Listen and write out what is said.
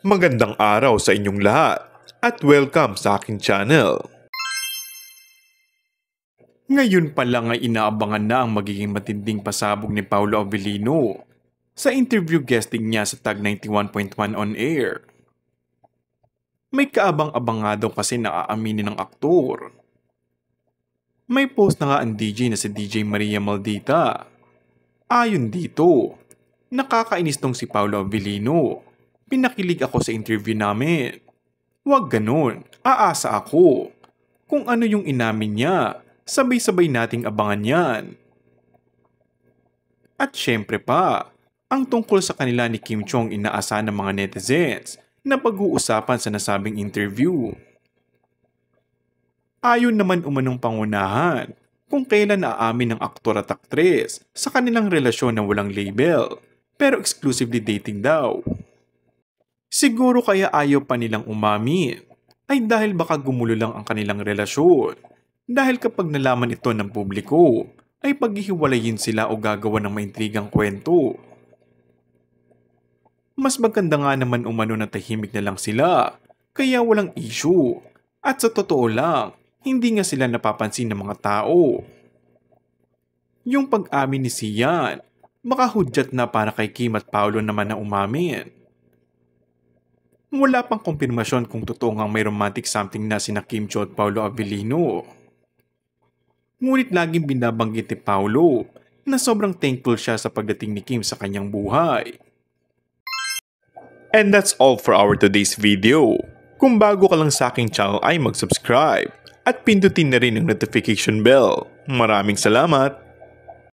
Magandang araw sa inyong lahat at welcome sa aking channel. Ngayon pa lang ay inaabangan na ang magiging matinding pasabog ni Paolo Avellino sa interview guesting niya sa Tag 91.1 on air. May kaabang-abang nga daw kasi naaaminin ng aktor. May post na nga ang DJ na si DJ Maria Maldita. Ayon dito, nakakainis tong si Paolo Avellino. Pinakilig ako sa interview namin. Huwag ganun, aasa ako. Kung ano yung inamin niya, sabay-sabay nating abangan yan. At syempre pa, ang tungkol sa kanila ni Kim Chong inaasahan ng mga netizens na pag-uusapan sa nasabing interview. Ayon naman umanong pangunahan kung kailan aamin ng aktor at aktres sa kanilang relasyon na walang label pero exclusively dating daw. Siguro kaya ayaw pa nilang umamin ay dahil baka gumulo lang ang kanilang relasyon. Dahil kapag nalaman ito ng publiko ay paghihiwalayin sila o gagawa ng maintrigang kwento. Mas maganda nga naman umano na tahimik na lang sila kaya walang issue. At sa totoo lang, hindi nga sila napapansin ng mga tao. Yung pag-amin ni Sian, makahudyat na para kay Kim at Paolo naman na umamin. Wala pang kumpirmasyon kung totoo ngang may romantic something na sina Kim Cho at Paolo Avellino. Ngunit laging binabanggit ni Paolo na sobrang thankful siya sa pagdating ni Kim sa kanyang buhay. And that's all for our today's video. Kung bago ka lang sa aking channel ay mag-subscribe at pindutin na rin ang notification bell. Maraming salamat!